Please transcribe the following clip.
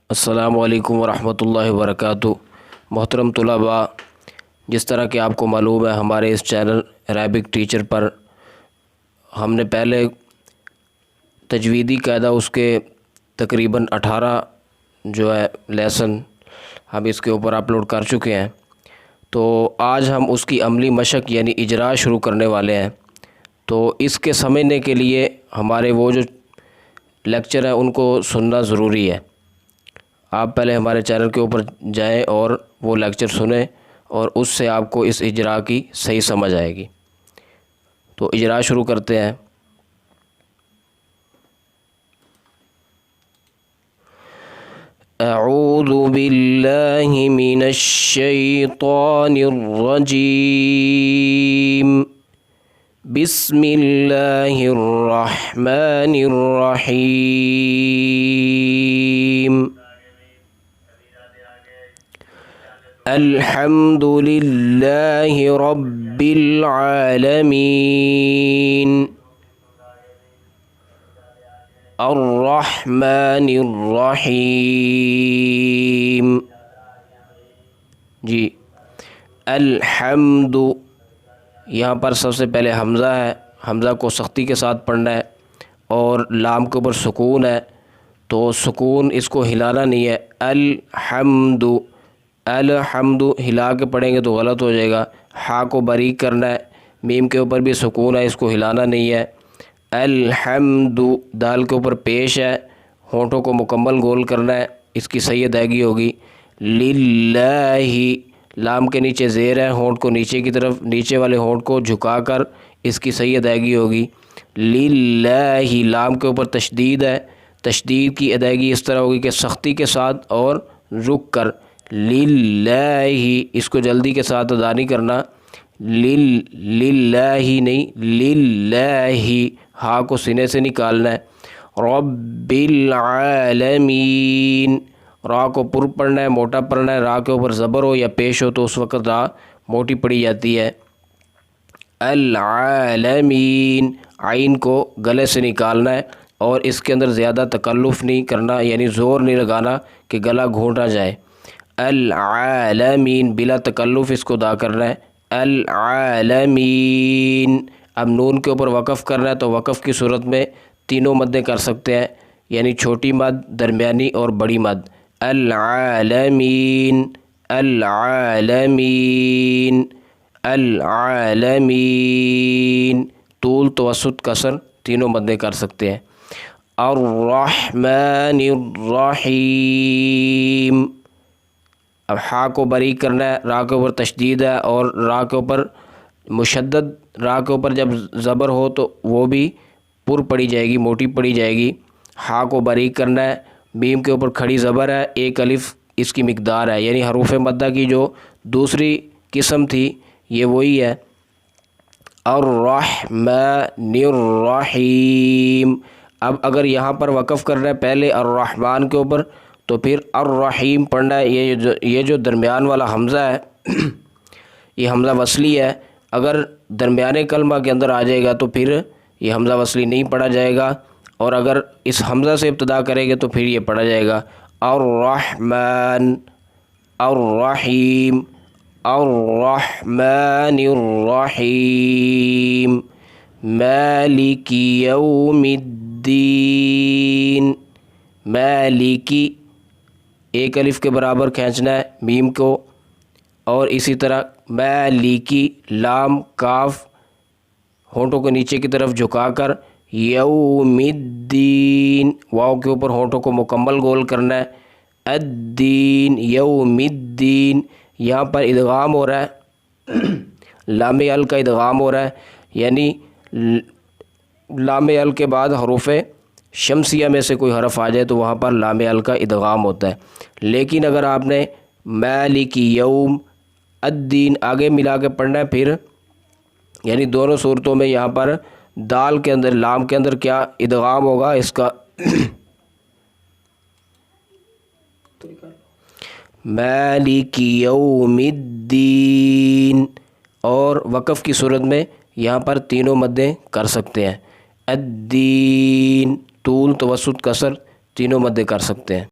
السلام علیکم ورحمۃ اللہ وبرکاتہ۔ محترم طلباء، جس طرح کہ آپ کو معلوم ہے ہمارے اس چینل عربک ٹیچر پر ہم نے پہلے تجویدی قاعدہ اس کے تقریباً 18 جو ہے لیسن ہم اس کے اوپر اپلوڈ کر چکے ہیں، تو آج ہم اس کی عملی مشق یعنی اجرا شروع کرنے والے ہیں۔ تو اس کے سمجھنے کے لیے ہمارے وہ جو لیکچر ہیں ان کو سننا ضروری ہے۔ آپ پہلے ہمارے چینل کے اوپر جائیں اور وہ لیکچر سنیں، اور اس سے آپ کو اس اجرا کی صحیح سمجھ آئے گی۔ تو اجرا شروع کرتے ہیں۔ اعوذ باللہ من الشیطان الرجیم، بسم اللہ الرحمن الرحیم۔ الحمد للہ رب العالمین، الرحمن الرحیم۔ جی الحمد، یہاں پر سب سے پہلے حمزہ ہے، حمزہ کو سختی کے ساتھ پڑھنا ہے، اور لام کے اوپر سکون ہے، تو سکون اس کو ہلانا نہیں ہے۔ الحمد، الحمد ہلا کے پڑھیں گے تو غلط ہو جائے گا۔ ہا کو باریک کرنا ہے، میم کے اوپر بھی سکون ہے، اس کو ہلانا نہیں ہے۔ الحمد، دال کے اوپر پیش ہے، ہونٹوں کو مکمل گول کرنا ہے، اس کی صحیح ادائیگی ہوگی۔ للہ، لام کے نیچے زیر ہے، ہونٹ کو نیچے کی طرف، نیچے والے ہونٹ کو جھکا کر اس کی صحیح ادائیگی ہوگی۔ للہ، لام کے اوپر تشدید ہے، تشدید کی ادائیگی اس طرح ہوگی کہ سختی کے ساتھ اور رک کر۔ للہ، اس کو جلدی کے ساتھ ادا نہیں کرنا، للہ نہیں، للہ، ہا کو سینے سے نکالنا ہے۔ رب العالمین، را کو پر پڑھنا ہے، موٹا پڑھنا ہے، را کے اوپر زبر ہو یا پیش ہو تو اس وقت را موٹی پڑھی جاتی ہے۔ العالمین، عین کو گلے سے نکالنا ہے، اور اس کے اندر زیادہ تکلف نہیں کرنا، یعنی زور نہیں لگانا کہ گلا گھونٹا جائے۔ العالمین، بلا تکلف اس کو ادا کرنا ہے۔ العالمین، اب نون کے اوپر وقف کرنا ہے، تو وقف کی صورت میں تینوں مدیں کر سکتے ہیں، یعنی چھوٹی مد، درمیانی اور بڑی مد۔ العالمین، العالمین، العالمین، طول، توسط، کسر تینوں مدیں کر سکتے ہیں۔ الرحمن الرحیم، اب ہا کو باریک کرنا ہے، را کے اوپر تشدید ہے، اور را کے اوپر مشدد، را کے اوپر جب زبر ہو تو وہ بھی پر پڑی جائے گی، موٹی پڑی جائے گی۔ ہا کو باریک کرنا ہے، میم کے اوپر کھڑی زبر ہے، ایک الف اس کی مقدار ہے، یعنی حروف مدہ کی جو دوسری قسم تھی یہ وہی ہے۔ الرحمن الرحیم، اب اگر یہاں پر وقف کرنا ہے پہلے الرحمن کے اوپر تو پھر الرحیم پڑھنا ہے۔ یہ جو درمیان والا حمزہ ہے یہ حمزہ وصلی ہے، اگر درمیانے کلمہ کے اندر آ جائے گا تو پھر یہ حمزہ وصلی نہیں پڑھا جائے گا، اور اگر اس حمزہ سے ابتدا کرے گے تو پھر یہ پڑھا جائے گا۔ الرحمن الرحیم، الرحمن الرحیم، مالک یوم الدین، مالکی ایک الف کے برابر کھینچنا ہے میم کو، اور اسی طرح مالکی، لام، کاف ہونٹوں کو نیچے کی طرف جھکا کر، یوم الدین، واو کے اوپر ہونٹوں کو مکمل گول کرنا ہے۔ الدین، یوم الدین، یہاں پر ادغام ہو رہا ہے، لام ال کا ادغام ہو رہا ہے، یعنی لام ال کے بعد حروف شمسیہ میں سے کوئی حرف آ جائے تو وہاں پر لام ال کا ادغام ہوتا ہے۔ لیکن اگر آپ نے مالک یوم الدین آگے ملا کے پڑھنا ہے پھر، یعنی دونوں صورتوں میں یہاں پر دال کے اندر، لام کے اندر کیا ادغام ہوگا اس کا، مالک یوم الدین، اور وقف کی صورت میں یہاں پر تینوں مدیں کر سکتے ہیں، الدین، طول، توسط، کسر تینوں مدیں کر سکتے ہیں۔